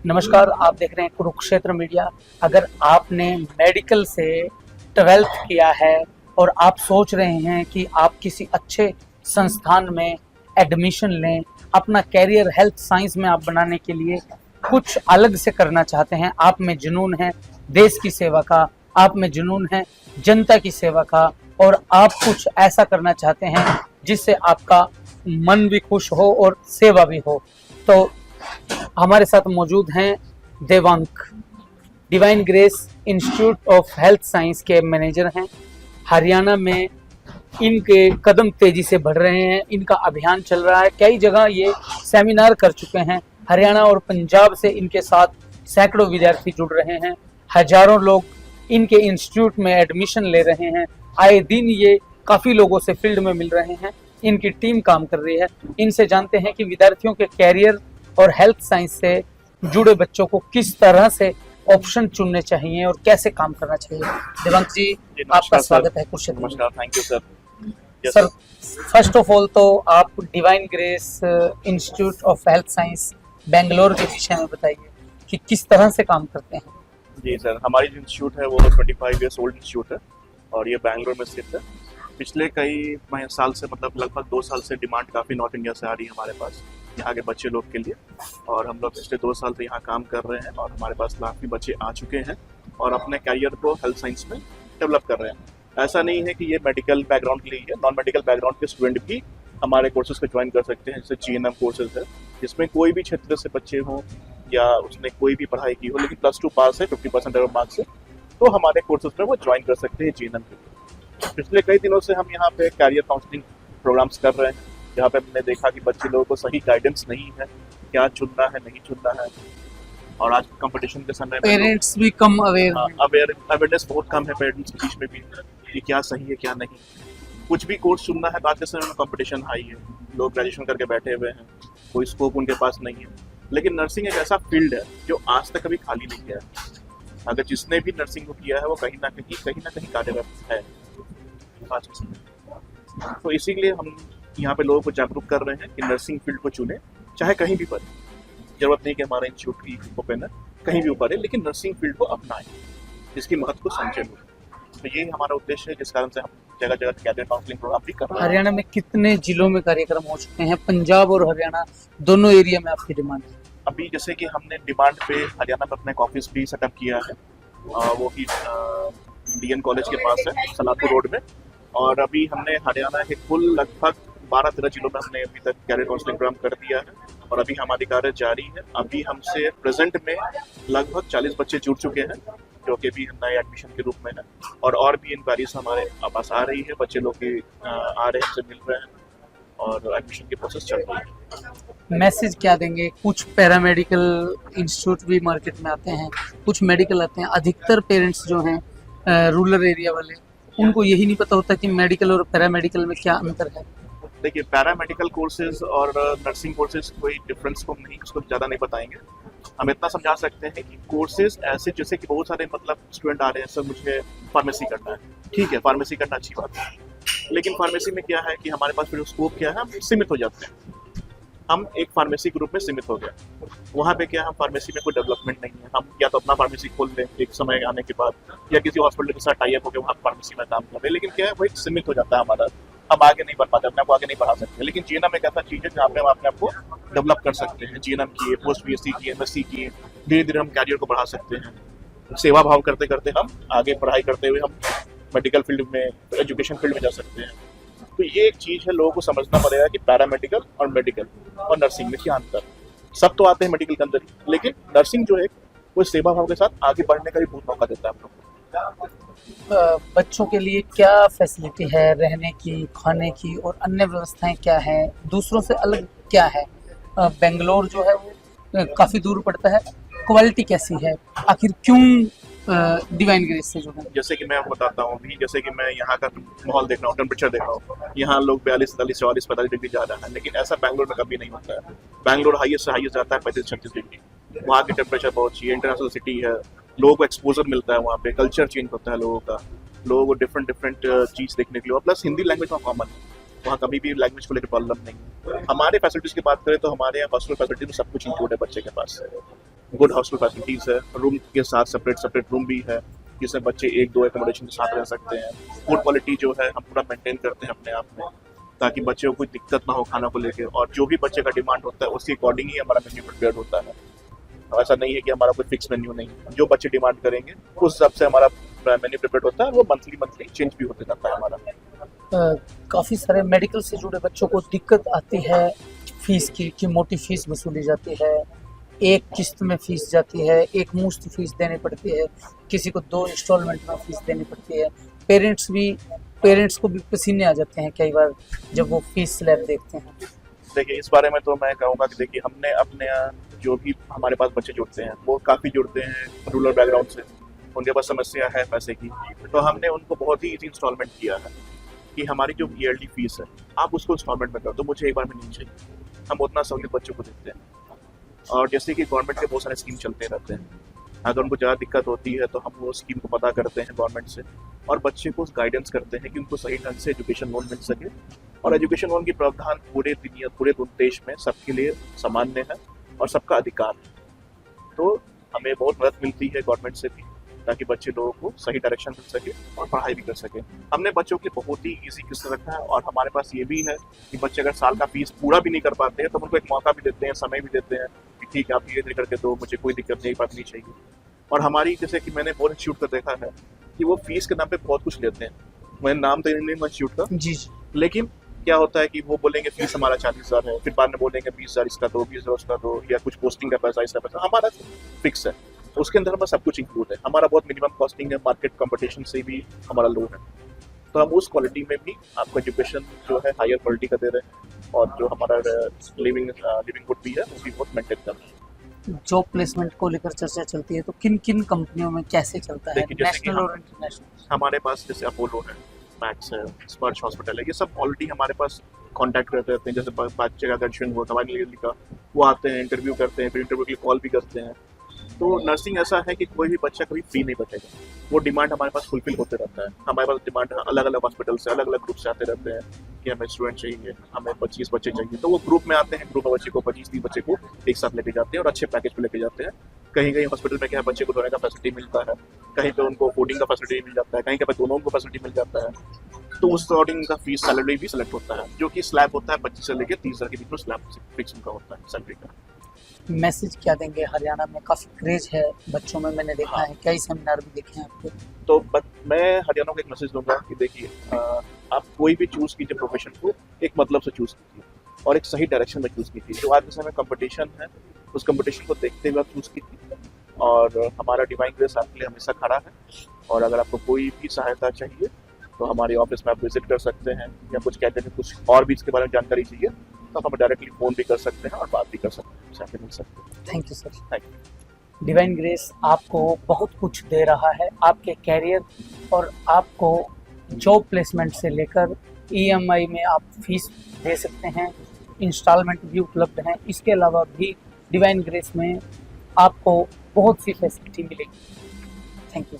नमस्कार, आप देख रहे हैं कुरुक्षेत्र मीडिया। अगर आपने मेडिकल से 12th किया है और आप सोच रहे हैं कि आप किसी अच्छे संस्थान में एडमिशन लें, अपना कैरियर हेल्थ साइंस में आप बनाने के लिए कुछ अलग से करना चाहते हैं, आप में जुनून है देश की सेवा का, आप में जुनून है जनता की सेवा का, और आप कुछ ऐसा करना चाहते हैं जिससे आपका मन भी खुश हो और सेवा भी हो, तो हमारे साथ मौजूद हैं Devank, Divine Grace Institute of Health Science के मैनेजर हैं। हरियाणा में इनके कदम तेजी से बढ़ रहे हैं, इनका अभियान चल रहा है, कई जगह ये सेमिनार कर चुके हैं। हरियाणा और पंजाब से इनके साथ सैकड़ों विद्यार्थी जुड़ रहे हैं, हजारों लोग इनके इंस्टीट्यूट में एडमिशन ले रहे हैं। आए दिन ये काफ़ी लोगों से फील्ड में मिल रहे हैं, इनकी टीम काम कर रही है। इनसे जानते हैं कि विद्यार्थियों के कैरियर और हेल्थ साइंस से जुड़े बच्चों को किस तरह से ऑप्शन चुनने चाहिए और कैसे काम करना चाहिए। देवांक जी, आपका स्वागत है कुरुक्षेत्र। नमस्कार, thank you sir. Sir, first of all तो आप divine Grace Institute of Health science Bangalore के विषय में बताइए कि किस तरह से काम करते हैं। जी सर, हमारी जो इंस्टीट्यूट है वो 25 ईयर्स ओल्ड इंस्टीट्यूट है और ये बैंगलोर में स्थित है। पिछले कई साल से, मतलब लगभग 2 साल से डिमांड काफ़ी नॉर्थ इंडिया से आ रही है हमारे पास यहाँ के बच्चे लोग के लिए, और हम लोग पिछले 2 साल से यहाँ काम कर रहे हैं और हमारे पास काफ़ी बच्चे आ चुके हैं और अपने कैरियर को हेल्थ साइंस में डेवलप कर रहे हैं। ऐसा नहीं है कि ये मेडिकल बैकग्राउंड के लिए है, नॉन मेडिकल बैकग्राउंड के स्टूडेंट भी हमारे कोर्सेज को ज्वाइन कर सकते हैं। जैसे GNM कोर्सेज है, जिसमें कोई भी क्षेत्र से बच्चे हों या उसने कोई भी पढ़ाई की हो लेकिन +2 पास है 50% अगर मार्क्स से, तो हमारे कोर्सेज में वो ज्वाइन कर सकते हैं GNM के लिए। पिछले कई दिनों से हम यहाँ पे कैरियर काउंसलिंग प्रोग्राम्स कर रहे हैं, जहाँ पे हमने देखा कि बच्चे लोगों को सही गाइडेंस नहीं है, क्या चुनना है नहीं चुनना है। और आज कंपटीशन के समय में पेरेंट्स भी कम अवेयर अवेयरनेस बहुत कम है पेरेंट्स के बीच में भी कि क्या सही है क्या नहीं। कुछ भी कोर्स चुनना है तो आज के समय में कंपटीशन हाई है, लोग ग्रेजुएशन करके बैठे हुए हैं, कोई स्कोप उनके पास नहीं है। लेकिन नर्सिंग एक ऐसा फील्ड है जो आज तक कभी खाली नहीं गया है। अगर जिसने भी नर्सिंग को किया है वो कहीं ना कहीं कार्यरत है आज के समय। तो इसीलिए हम यहाँ पे लोगों को जागरूक कर रहे हैं कि नर्सिंग फील्ड को चुने, चाहे कहीं भी पढ़े। जरूरत नहीं कि हमारे इंस्टीट्यूट की ओपन है, कहीं भी पढ़े, लेकिन नर्सिंग फील्ड को अपनाएं, इसकी महत्व को समझे लोग। तो यही हमारा उद्देश्य है, जिस कारण से हम जगह जगह कैरियर काउंसलिंग प्रोग्राम भी कर रहे हैं। हरियाणा में कितने जिलों में कार्यक्रम हो चुके हैं? पंजाब और हरियाणा दोनों एरिया में आपकी डिमांड है? अभी जैसे कि हमने डिमांड पे हरियाणा में अपना एक ऑफिस भी सेटअप किया है, वो भी DN कॉलेज के पास है, सलातपुर रोड में। और अभी हमने हरियाणा के कुल लगभग 12-13 जिलों में हमने अभी तक कैरियर काउंसलिंग प्रोग्राम कर दिया है और अभी हमारी कार्य जारी है। अभी हमसे प्रेजेंट में लगभग 40 बच्चे जुड़ चुके हैं, जो कि भी नए एडमिशन के रूप में है, और भी इंक्वायरीज हमारे पास आ रही है। बच्चे लोग भी आ रहे हैं, हमसे मिल रहे हैं और एडमिशन की प्रोसेस चल रही है। मैसेज क्या देंगे? कुछ पैरामेडिकल इंस्टीट्यूट भी मार्केट में आते हैं, कुछ मेडिकल आते हैं। अधिकतर पेरेंट्स जो हैं रूरल एरिया वाले, उनको यही नहीं पता होता कि मेडिकल और पैरामेडिकल में क्या अंतर है। देखिए, पैरामेडिकल कोर्सेज और नर्सिंग कोर्सेज कोई डिफरेंस को नहीं, उसको ज़्यादा नहीं बताएंगे। हम इतना समझा सकते हैं कि कोर्सेज ऐसे, जैसे कि बहुत सारे स्टूडेंट आ रहे हैं, सर मुझे फार्मेसी करना है, ठीक है, फार्मेसी करना अच्छी बात है, लेकिन फार्मेसी में क्या है कि हमारे पास फिर स्कोप क्या है, हम सीमित हो जाते हैं। हम एक फार्मेसी ग्रुप में सीमित हो गए, वहाँ पे क्या हम फार्मेसी में कोई डेवलपमेंट नहीं है। हम या तो अपना फार्मेसी खोल लें एक समय आने के बाद, या किसी हॉस्पिटल के साथ टाई अप होकर वहाँ फार्मेसी में काम कर रहे हैं, लेकिन क्या है वो एक सीमित हो जाता है हमारा, हम आगे नहीं बढ़ पाते, अपने आप को आगे नहीं बढ़ा सकते। लेकिन GNM एक ऐसा चीज़ है जहाँ पे हम अपने आप को डेवलप कर सकते हैं। GNM किए, पोस्ट BSc किए, MSc किए, धीरे धीरे हम कैरियर को बढ़ा सकते हैं। सेवा भाव करते करते हम आगे पढ़ाई करते हुए हम मेडिकल फील्ड में, एजुकेशन फील्ड में जा सकते हैं। तो ये एक चीज़ है, लोगों को समझना पड़ेगा कि पैरामेडिकल और मेडिकल और नर्सिंग में क्या अंतर। सब तो आते हैं मेडिकल के अंदर ही, लेकिन नर्सिंग जो है वो सेवा भाव के साथ आगे बढ़ने का भी बहुत मौका देता है हम लोग को। बच्चों के लिए क्या फैसिलिटी है, रहने की, खाने की और अन्य व्यवस्थाएं क्या है, दूसरों से अलग क्या है? बेंगलोर जो है वो काफ़ी दूर पड़ता है, क्वालिटी कैसी है, आखिर क्यों डिवाइन ग्रेस से जुड़े? जैसे कि मैं आपको बताता हूँ अभी, जैसे कि मैं यहाँ का माहौल देख रहा हूँ, टेम्परेचर देख रहा हूँ, यहाँ लोग 42, 43, 44, 45 डिग्री जा रहा है, लेकिन ऐसा बैंगलोर में कभी नहीं होता है। बैंगलोर हाईएस्ट से हाईएस्ट जाता है 35-36 डिग्री। वहाँ की टेम्परेचर बहुत अच्छी है, इंटरनेशनल सिटी है, लोगों को एक्सपोजर मिलता है, वहाँ पे कल्चर चेंज होता है लोगों का, लोगों को डिफरेंट चीज़ देखने के लिए, और प्लस हिंदी लैंग्वेज वहाँ कॉमन है, वहाँ कभी भी लैंग्वेज को लेकर प्रॉब्लम नहीं है। हमारे फैसिलिटीज़ की बात करें तो हमारे यहाँ हॉस्टल फैसिलिटी में सब कुछ इंक्लूड है बच्चे के पास। गुड हॉस्टल फैसिलिटीज़ है, रूम के साथ सेपरेट रूम भी है जिसमें बच्चे 1-2 एकोमोडेशन के साथ रह सकते हैं। फूड क्वालिटी जो है हम पूरा मेंटेन करते हैं अपने आप में, ताकि बच्चों को कोई दिक्कत ना हो खाना को लेके, और जो भी बच्चे का डिमांड होता है उसके अकॉर्डिंग ही हमारा मेन्यू प्रिपेयर होता है। ऐसा नहीं है कि हमारा कोई फिक्स मेन्यू नहीं है, जो बच्चे डिमांड करेंगे उस हिसाब से हमारा मेन्यू प्रिपेयर होता है। वो मंथली चेंज भी होते जाता है हमारा। काफ़ी सारे मेडिकल से जुड़े बच्चों को दिक्कत आती है फीस की, कि मोटी फीस वसूली जाती है, एक किस्त में फीस जाती है, एक मुश्त फीस देनी पड़ती है, किसी को 2 इंस्टॉलमेंट में फीस देनी पड़ती है। पेरेंट्स को भी पसीने आ जाते हैं कई बार जब वो फीस स्लैब देखते हैं। देखिए, इस बारे में तो मैं कहूँगा कि देखिए, हमने अपने जो भी हमारे पास बच्चे जुड़ते हैं वो काफ़ी जुड़ते हैं रूरल बैकग्राउंड से, उनके पास समस्या है पैसे की, तो हमने उनको बहुत ही ईजी इंस्टॉलमेंट किया है कि हमारी जो ईयरली फीस है आप उसको इंस्टॉलमेंट में कर दो, मुझे एक बार में नहीं चाहिए। हम उतना सहूलियत बच्चों को देते हैं। और जैसे कि गवर्नमेंट के बहुत सारे स्कीम चलते रहते हैं, अगर उनको ज़्यादा दिक्कत होती है तो हम वो स्कीम को पता करते हैं गवर्नमेंट से, और बच्चे को गाइडेंस करते हैं कि उनको सही ढंग से एजुकेशन लोन मिल सके। और एजुकेशन लोन की प्रावधान पूरे देश में सबके लिए सामान्य है और सबका अधिकार है। तो हमें बहुत मदद मिलती है गवर्नमेंट से भी, ताकि बच्चे लोगों को सही डायरेक्शन मिल सके और पढ़ाई भी कर सके। हमने बच्चों के बहुत ही ईजी किस्त रखा है, और हमारे पास ये भी है कि बच्चे अगर साल का फीस पूरा भी नहीं कर पाते हैं तो उनको एक मौका भी देते हैं, समय भी देते हैं कि ठीक है आप धीरे करके दो, मुझे कोई दिक्कत नहीं, बात नहीं चाहिए। और हमारी जैसे कि मैंने बहुत इंस्टीट्यूट का देखा है कि वो फीस के नाम पे बहुत कुछ लेते हैं। मैं नाम तो नहीं इंस्टीट्यूट का, जी, लेकिन क्या होता है कि वो बोलेंगे फीस हमारा 40,000 है, फिर बाद में बोलेंगे 20,000 इसका दो, 20,000 उसका दो, या कुछ पोस्टिंग का पैसा, इसका पैसा। हमारा फिक्स है, उसके अंदर हमारा सब कुछ इंक्लूड है। हमारा बहुत मिनिमम कॉस्टिंग है, मार्केट कंपटीशन से भी हमारा लो है। तो हम उस क्वालिटी में भी आपको एजुकेशन जो है हायर क्वालिटी का दे रहे हैं, और जो हमारा लिविंग गुड भी है वो भी बहुत मेंटेन कर रहे हैं। जॉब प्लेसमेंट को लेकर चर्चा चलती है, तो किन किन कंपनियों में कैसे चलता है, देखिए, जैसे कि नेशनल और इंटरनेशनल? हमारे पास जैसे अपोलो है, मैक्स है, स्पर्श हॉस्पिटल है, ये सब ऑलरेडी हमारे पास कांटेक्ट करते रहते हैं। जैसे बच्चे का दर्शन हुआ दवाई लेने का, वो आते हैं, इंटरव्यू करते हैं, फिर इंटरव्यू के लिए कॉल भी करते हैं। तो नर्सिंग ऐसा है कि कोई भी बच्चा कभी फ्री नहीं बैठेगा, वो डिमांड हमारे पास फुलफिल होते रहता है। हमारे पास डिमांड अलग अलग हॉस्पिटल से अलग अलग ग्रुप से आते रहते हैं कि हमें स्टूडेंट चाहिए, हमें 25 बच्चे चाहिए। तो वो ग्रुप में आते हैं, ग्रुप में बच्चे को 25-30 बच्चे को एक साथ लेके जाते हैं और अच्छे पैकेज पे लेके जाते हैं। कहीं कहीं हॉस्पिटल में क्या है, बच्चे को धोने का फैसिलिटी मिलता है, कहीं पे उनको फूडिंग का फैसिलिटी मिल जाता है, कहीं पे दोनों को फैसिलिटी मिल जाता है। तो उस अकॉर्डिंग का फीस सैलरी भी सेलेक्ट होता है, जो कि स्लैब होता है 25 से लेकर 30,000 के बीच में स्लैब फिक्स उनका होता है सैलरी का। मैसेज क्या देंगे? हरियाणा में काफ़ी क्रेज है बच्चों में, मैंने देखा है, कई सेमिनार भी देखे हैं आपके। तो मैं हरियाणा को एक मैसेज दूंगा कि देखिए, आप कोई भी चूज़ कीजिए प्रोफेशन को, एक मतलब से चूज़ कीजिए और एक सही डायरेक्शन में चूज़ कीजिए। जो आज के समय कंपटीशन है, उस कंपटीशन को देखते हुए आप चूज़ कीजिए। और हमारा डिवाइन ग्रेस आपके लिए हमेशा खड़ा है, और अगर आपको कोई भी सहायता चाहिए तो हमारे ऑफिस में आप विजिट कर सकते हैं, या कुछ कहते हैं कुछ और भी इसके बारे में जानकारी चाहिए तो आप हमें डायरेक्टली फ़ोन भी कर सकते हैं और बात भी कर सकते हैं, साथ मिल सकते हैं। Thank you sir. Thank you. Divine grace आपको बहुत कुछ दे रहा है, आपके कैरियर और आपको जॉब प्लेसमेंट से लेकर EMI में आप फीस दे सकते हैं, इंस्टॉलमेंट भी उपलब्ध हैं। इसके अलावा भी डिवाइन ग्रेस में आपको बहुत सी फैसिलिटी मिलेगी। Thank you.